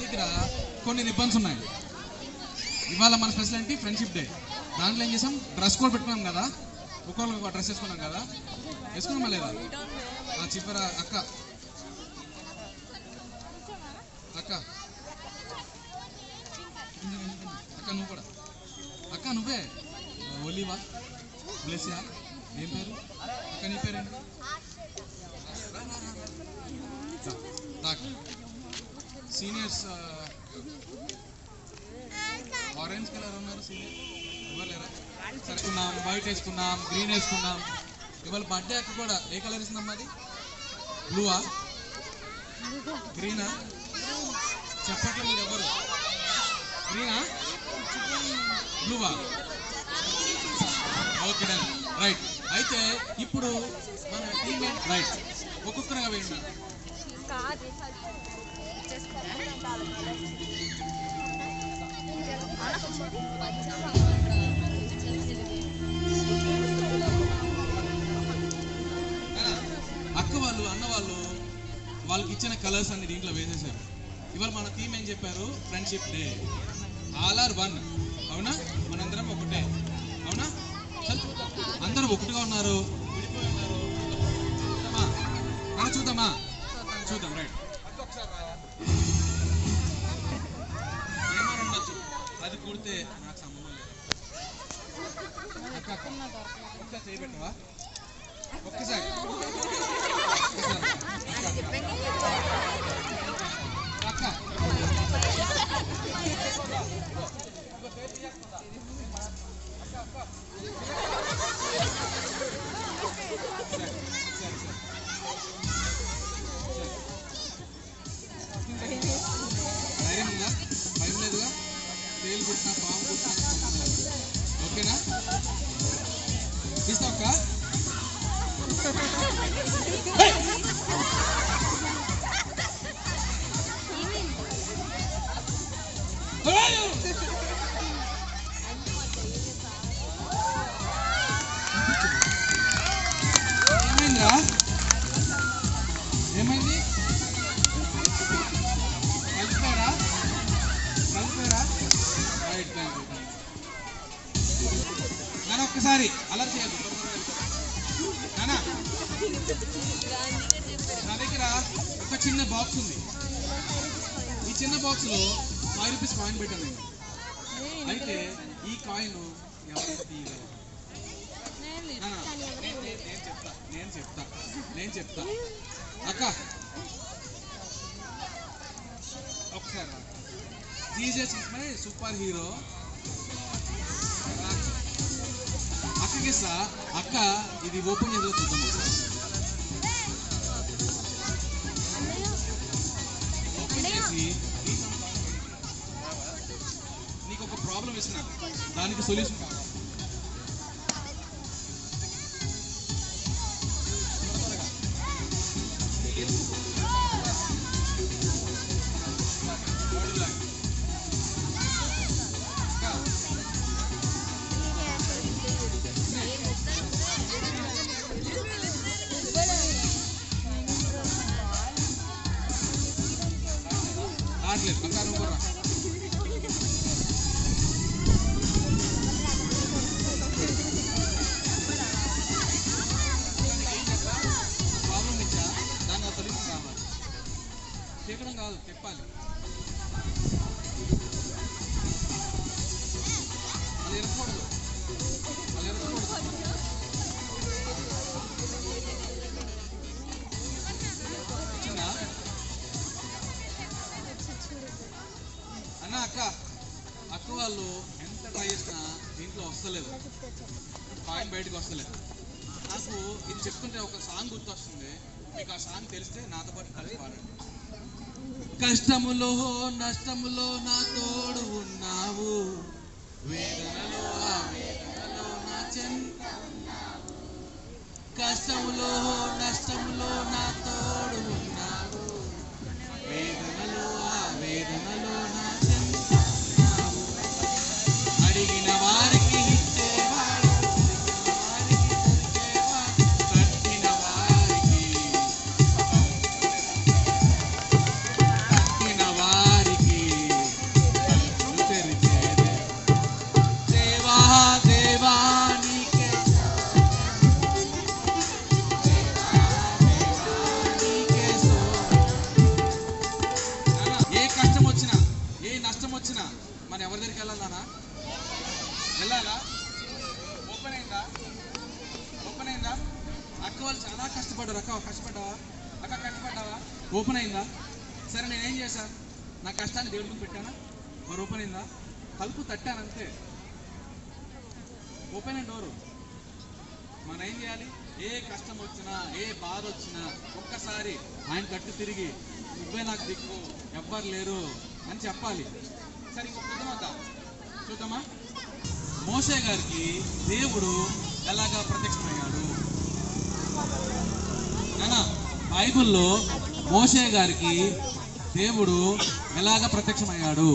దగ్గర కొన్ని రిబ్బన్స్ ఉన్నాయి. ఇవాళ మన స్పెషల్ ఏంటి? Friendship day. దాంట్లో ఏం చేసాం? డ్రెస్ కోడ్ పెట్టుకున్నాం కదా, ఒక్కొక్కరికి ఒక డ్రెస్ వేసుకున్నాం కదా, వేసుకున్నామా లేదా? చిప్పరా అక్క, అక్క అక్క నువ్వు కూడా, అక్క నువ్వే ఒలివా బ్లెస్యా, ఏం పేరు అక్క? నీ పేరేంటి? సీనియర్స్ ఆరెంజ్ కలర్ ఉన్నారు, సీనియర్ ఇవ్వలేరా? సరుకున్నాం, వైట్ వేసుకున్నాం, గ్రీన్ వేసుకున్నాం. ఇవాళ బర్త్డే అక్క కూడా ఏ కలర్ ఇస్తున్నాం? అది బ్లూవా గ్రీనా? చెప్పట్లేదు మీరు ఎవరు. గ్రీనా బ్లూవా? Okay done, right. అయితే ఇప్పుడు మన టీమేట్ రైట్ ఒక్కొక్కరుగా వేయండి. అక్క వాళ్ళు అన్న వాళ్ళు వాళ్ళకి ఇచ్చిన కలర్స్ అన్ని దీంట్లో వేసేసారు. ఇవాళ మన థీమ్ ఏం చెప్పారు? Friendship day. All are one. అవునా? మనందరం ఒకటే. అవునా? అందరూ ఒకటిగా ఉన్నారు, విడిపోయి ఉన్నారు. చూద్దామా? చూద్దాం. రైట్. ఏమైనా ఉండొచ్చు, అది కుడితే నాకు సంబంధం లేదు. ఒక్క చేయబెట్టవా? ఒక్కసారి అక్క ధైర్యంగా భయం లేదుగా. తేలు కుట్టినా పాము కుట్టినా ఓకేనా? తీస్తావు అక్క? ఏమైందిరా? ఏమైంది? కలిపారా? రైట్. నాన్న ఒక్కసారి అలా చేయదు. నాన్న నా దగ్గర ఒక చిన్న బాక్స్ ఉంది. ఈ చిన్న బాక్స్లో 5 రూపీస్ కాయిన్ పెట్టాను నేను. అయితే ఈ కాయిన్ ఎవరైతే తీయగలరు? నేను చెప్తా అక్క ఒకసారి. Jesus is my super hero. అక్కకి ఇస్తా. అక్క ఇది ఓపెన్ చేసి చూద్దాం. ఓపెన్ చేసి నీకు ఒక ప్రాబ్లం ఇస్తున్నా, దానికి సొల్యూషన్ కావాలి. ప్రాబ్లం ఇచ్చా, దాన్ని సొల్యూషన్ కావాలి. చెప్పడం కాదు, చెప్పాలి. అది ఎరకూడదు. అన్న అక్క వాళ్ళు ఎంత ట్రై చేసినా దీంట్లో వస్తలేదు, కాయిన్ బయటకు వస్తలేదు. నాకు ఇది చెప్తుంటే ఒక సాంగ్ గుర్తొస్తుంది. మీకు ఆ సాంగ్ తెలిస్తే నాతో పాటు కలిసి పాడండి. కష్టములో నష్టములో నా తోడు ఉన్నావు, వేదనలో నా చెంత. కష్టములో నష్టములో నా తోడు ఉన్నావు, వేదనలో నా చెంత. అడిగిన వారికి ఇచ్చేవాడు, కట్టిన వారికి వచ్చినా మనం ఎవరి దగ్గరికి వెళ్ళాలన్నా వెళ్ళాలా? ఓపెన్ అయిందా? ఓపెన్ అయిందా? అక్క వాళ్ళు చాలా కష్టపడ్డారు. అక్క కష్టపడ్డావా? అక్క కష్టపడ్డావా? ఓపెన్ అయిందా? సరే నేనేం చేశాను? నా కష్టాన్ని దేవుడి ముందు పెట్టానా? మరి ఓపెన్ అయిందా? తలుపు తట్టాను అంతే. ఓపెన్ అయిన డోరు. మనం ఏం చేయాలి? ఏ కష్టం వచ్చినా ఏ బాధ వచ్చినా ఒక్కసారి ఆయన కట్టు తిరిగి నువ్వే నాకు దిక్కు, ఎవ్వరు లేరు అని చెప్పాలి. సరే ఇంకొక చూద్దామా? మోషే గారికి దేవుడు ఎలాగా ప్రత్యక్షమయ్యాడు? నానా బైబిల్లో మోషే గారికి దేవుడు ఎలాగా ప్రత్యక్షమయ్యాడు?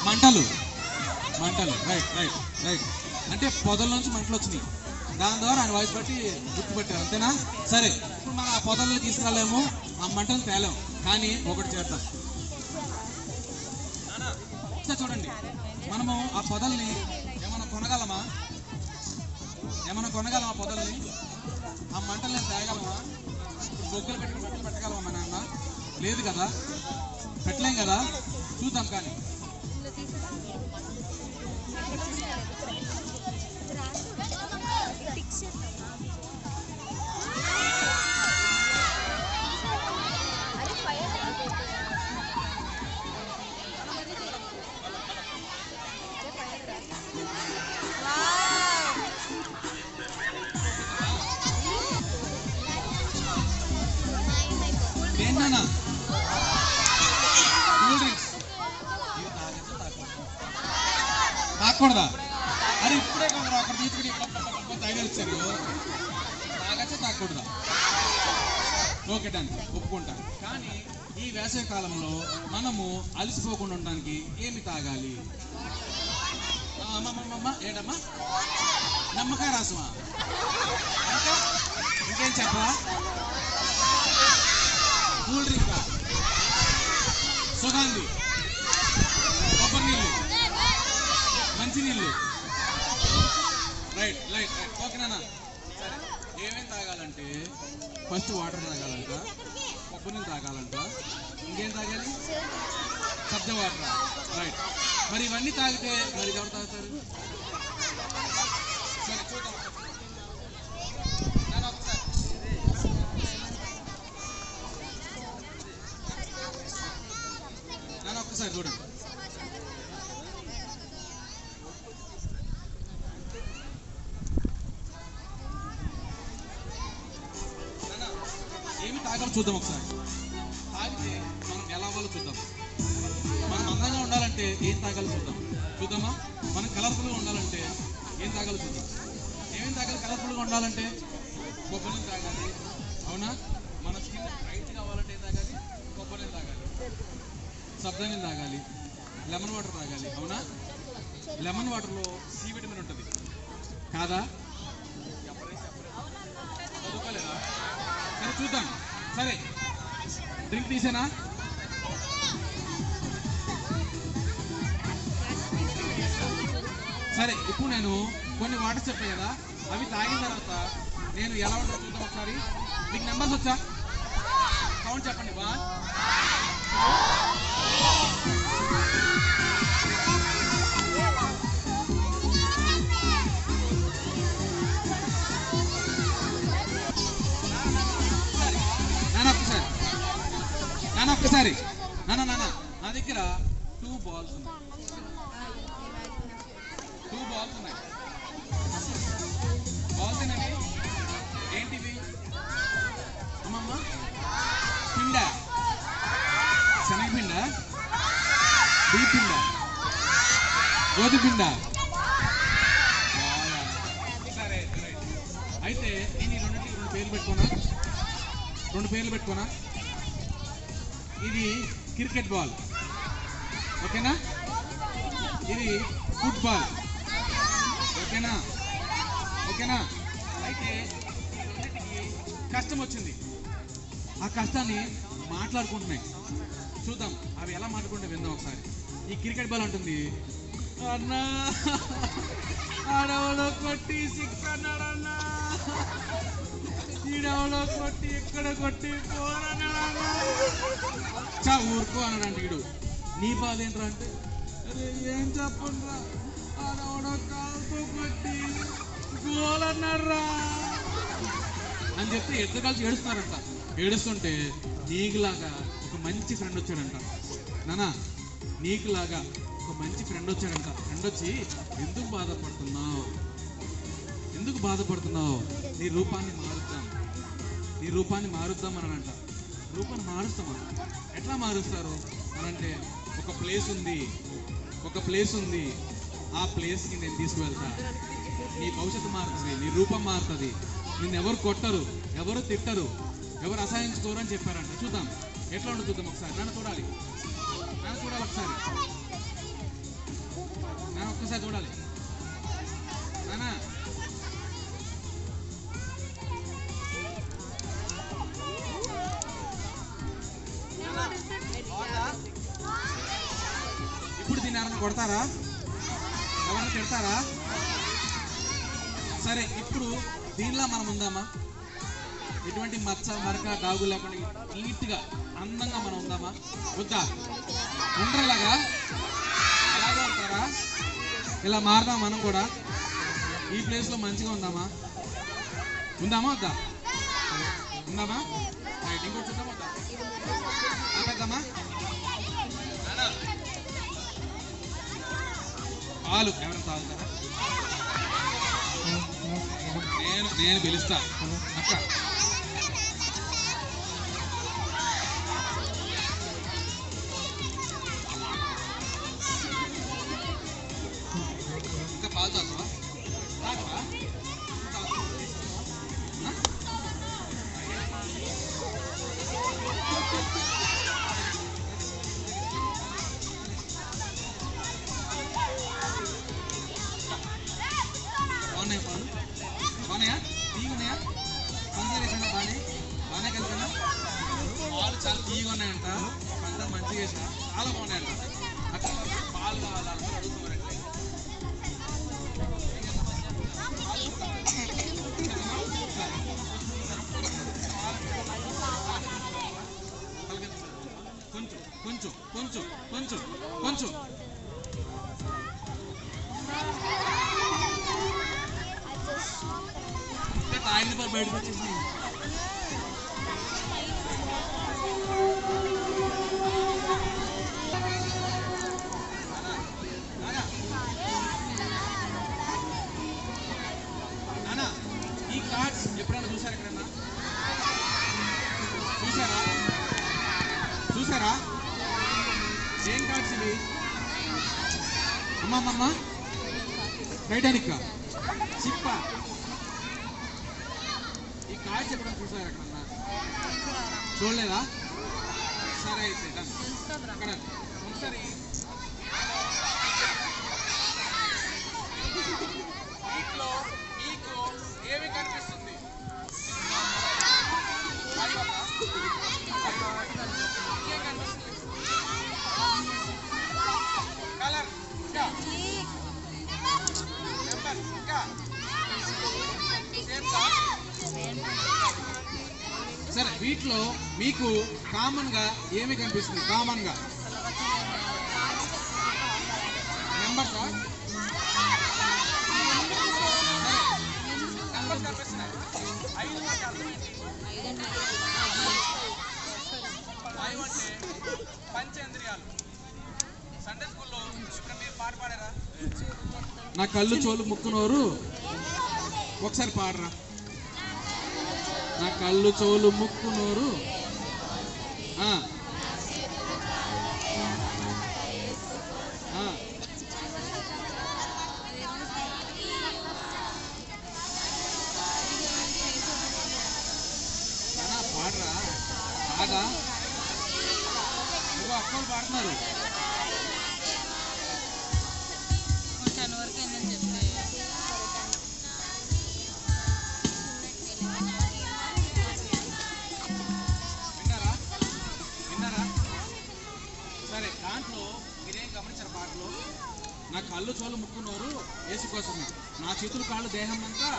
మంటలు. మంటలు, రైట్ రైట్ రైట్. అంటే పొదల నుంచి మంటలు వచ్చినాయి. దాని ద్వారా ఆయన వాయిస్ బట్టి గుర్తుపెట్టారు, అంతేనా? సరే, ఇప్పుడు మనం ఆ పొదలను తీసుకురాలేము, ఆ మంటలు తేలేము, కానీ ఒకటి చేద్దాం. ఒకసారి చూడండి, మనము ఆ పొదల్ని ఏమైనా కొనగలమా? ఏమైనా కొనగలమా పొదల్ని? ఆ మంటల్ని తేగలమా? బొగ్గులు పెట్టి బట్టలు పెట్టగలమా మన నాన్న? లేదు కదా, పెట్టలేం కదా. చూద్దాం. కానీ ఏంటన్నా కూల్ డ్రింక్స్ తాగకూడదా? అరే ఇప్పుడే కొందరు అక్కడ తీసుకుని ఐడియా వచ్చారు. తాగచ్చా తాగకూడదా? ఓకే డన్, ఒప్పుకుంటాను. కానీ ఈ వేసవి కాలంలో మనము అలసిపోకుండా ఉండడానికి ఏమి తాగాలి? ఏంటమ్మా? నమ్మకాయ రాసమా? ఇంకేం చెప్పా? కూల్ డ్రింక్, సుగంధి, కొబ్బరి నీళ్ళు, మంచినీళ్ళు. రైట్ రైట్ రైట్, ఓకేనా? సరే, ఏమేమి తాగాలంటే ఫస్ట్ వాటర్ తాగాలంట, కొబ్బరి నీళ్ళు తాగాలంట, ఇంకేం తాగాలి? సబ్జా వాటర్. రైట్. మరి ఇవన్నీ తాగితే మరి ఎవరు తాగుతారు? సరే చూద్దాం. ఒక్కసారి చూడండి. ఏమి తాగాలో చూద్దాం ఒకసారి. తాగితే మనం ఎలా అవ్వాలో చూద్దాం. మనం అందంగా ఉండాలంటే ఏం తాగాలో చూద్దామా? మనం కలర్ఫుల్గా ఉండాలంటే ఏం తాగాలో చూద్దాం. ఏమేమి తాగాలి? కలర్ఫుల్గా ఉండాలంటే కొబ్బరి నీళ్ళు తాగాలి, అవునా? మన స్కిన్ బ్రైట్ కావాలంటే ఏం తాగాలి? కొబ్బరి నీళ్ళు తాగాలి, సబ్జా నీళ్ళు తాగాలి, లెమన్ వాటర్ తాగాలి, అవునా? లెమన్ వాటర్లో సి విటమిన్ ఉంటుంది కాదా? చదువుకోలేదా? సరే చూద్దాం. సరే, డ్రింక్ తీసేనా? సరే, ఇప్పుడు నేను కొన్ని వాటర్ చెప్పాను కదా, అవి తాగిన తర్వాత నేను ఎలా ఉంటుందో చూద్దాం ఒకసారి. మీకు నెంబర్స్ వచ్చా? కౌంట్ చెప్పండి. 1 ఒక్కసారి నాన్న నా దగ్గర 2 బాల్స్ ఉన్నాయి. 2 బాల్స్ ఉన్నాయి. బాల్స్ అనేవి ఏంటివి అమ్మమ్మ? పిండ, శనగపిండ, బియ్యపిండ, గోధుమపిండ. సరే, అయితే నేను ఈ రెండింటికి 2 పేర్లు పెట్టుకోనా? ఇది క్రికెట్ బాల్, ఓకేనా? ఇది ఫుట్బాల్, ఓకేనా? అయితే కష్టం వచ్చింది, ఆ కష్టాన్ని మాట్లాడుకుంటున్నాయి. చూద్దాం అవి ఎలా మాట్లాడుకుంటే విందాం ఒకసారి. ఈ క్రికెట్ బాల్ అంటుంది, అన్నా ఆడవలో కొట్టి 6 అన్నాడన్నా, ఈడవలో కొట్టి ఎక్కడ కొట్టి చా ఊరుకో అన్నాడంట వీడు. నీ బాధ ఏంట్రా అంటే, అరే ఏం చెప్పండిరా, ఆడవడో కాలుతో కొట్టి గోల్ అన్నాడురా అని చెప్తే ఇద్దరు కలిసి ఏడుస్తున్నారంట. ఏడుస్తుంటే నీకులాగా ఒక మంచి ఫ్రెండ్ వచ్చాడంట. నానా నీకులాగా ఒక మంచి ఫ్రెండ్ వచ్చాడంట. ఫ్రెండ్ వచ్చి ఎందుకు బాధపడుతున్నావు, ఎందుకు బాధపడుతున్నావు, నీ రూపాన్ని మారుద్దాం, నీ రూపాన్ని మారుద్దాం అనంట. రూపాన్ని మారుస్తామా? ఎట్లా మారుస్తారు అనంటే, ఒక ప్లేస్ ఉంది, ఒక ప్లేస్ ఉంది, ఆ ప్లేస్కి నేను తీసుకువెళ్తా, నీ భవిష్యత్తు మారుతుంది, నీ రూపం మారుతుంది, నిన్ను ఎవరు కొట్టరు, ఎవరు తిట్టరు, ఎవరు అసహించుకోరు అని చెప్పారంట. చూద్దాం ఎట్లా ఉండదు చూద్దాం ఒకసారి. నన్ను చూడాలి, నన్ను చూడాలి ఒకసారి, నన్ను ఒక్కసారి చూడాలి నానా. ఇప్పుడు దీన్ని ఎవరైనా కొడతారా, ఎవరైనా తిడతారా? సరే ఇప్పుడు దీనిలా మనం ఉందామా? ఎటువంటి మచ్చ మరక డాగు లేకుండా నీట్గా అందంగా మనం ఉందామా? వద్దా? ఉండలాగా అలాగే ఉంటారా? ఇలా మారదాం మనం కూడా. ఈ ప్లేస్లో మంచిగా ఉందామా? ఉందామా వద్దా? ఉందామా? ఇంకోటి చూద్దామా వద్దా? ఆపేద్దామా? పాలు ఎవరైనా తాగుతారా? నేను పిలుస్తా అక్క. ఇంకా పాలు తాగుతావా? తాగవా? బాగున్నాయి పాలు? బాగున్నాయా? తీగ ఉన్నాయా? పంచదార వేసానా? బాగానే కలిపినా? పాలు చాలా తీగా ఉన్నాయంట, పంచదార మంచిగా వేసా, చాలా బాగున్నాయంట. అట్లా పాలు కావాలంటే అడుగుతున్నారంట. కొంచెం కొంచెం కొంచెం కొంచెం కొంచెం తాగిన పని బయటకు వచ్చేసి నానా. ఈ కార్డ్స్ ఎప్పుడైనా చూసారా? ఎక్కడన్నా చూసారా? చూసారా? ఏం కార్డ్స్ ఇవి? అమ్మమ్మమ్మ టైటానిక్ చిప్ప. ఈ కార్డ్స్ ఎప్పుడైనా చూసారా ఎక్కడన్నా? చూడలేదా? సరే అయితే అక్కడ ఒకసారి వీటిలో మీకు ఏమి కనిపిస్తుంది? ఏం కనిపిస్తుంది? కలర్ ఇంకా నెంబర్ ఇంకా సరే, వీటిలో మీకు కామన్ గా ఏమి కనిపిస్తుంది? కామన్ గా నెంబర్ సార్, నెంబర్ కనిపిస్తున్నాయి. 5 అంటే అర్థమైంది. 5 అంటే పంచేంద్రియాలు. సండే స్కూల్లో ఇక్కడ మీరు పాట పాడారా? నా కళ్ళు చోలు ముక్కునోరు ఒకసారి పాడరా. నా కళ్ళు చోలు ముక్కు నోరు. పాడరా బాగా. అక్కలు పాడుతున్నారు. సరే, దాంట్లో మీరేం గమనించారు? పాటలో నా కళ్ళు చోలు ముక్కునోరు యేసు కోసమే, నా చేతులు కాళ్ళు దేహం అంతా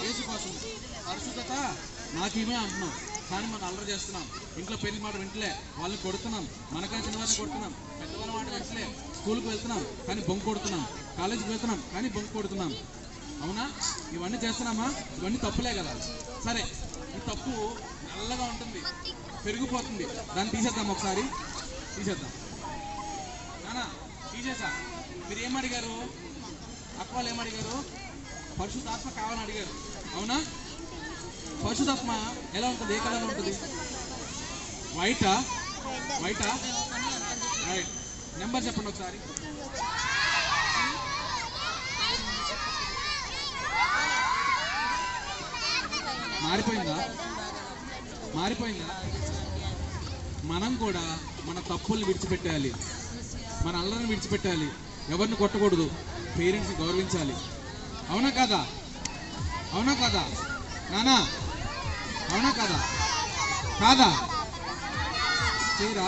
యేసు కోసమే, పరిశుద్ధత నాకేమే అంటున్నావు. కానీ మనం అల్లరి చేస్తున్నాం. ఇంట్లో పెళ్లి మాట వింటలే, వాళ్ళని కొడుతున్నాం. మనకైనా చిన్నవారిని కొడుతున్నాం, పెద్దవాళ్ళ మాట వింటలే. స్కూల్కి వెళ్తున్నాం కానీ బొంకు కొడుతున్నాం, కాలేజీకి వెళ్తున్నాం కానీ బొంకు కొడుతున్నాం. అవునా? ఇవన్నీ చేస్తున్నామా? ఇవన్నీ తప్పులే కదా. సరే, ఈ తప్పు నల్లగా ఉంటుంది, పెరిగిపోతుంది. దాన్ని తీసేద్దాం, ఒకసారి తీసేద్దాం. నానా తీసేసా. మీరు ఏమడిగారు? అక్క వాళ్ళు ఏమడిగారు? పరిశుద్ధాత్మ కావాలని అడిగారు. అవునా? పరిశుద్ధాత్మ ఎలా ఉంటుంది? ఏ కలర్లో ఉంటుంది? వైటా? వైటా? రైట్. నెంబర్ చెప్పండి ఒకసారి. మారిపోయిందా? మారిపోయిందా? మనం కూడా మన తప్పుల్ని విడిచిపెట్టాలి, మన అల్లరిని విడిచిపెట్టాలి. ఎవరిని కొట్టకూడదు, పేరెంట్స్ని గౌరవించాలి. అవునా కాదా? అవునా కాదా నానా? అవునా కాదా? కాదా? చేయరా?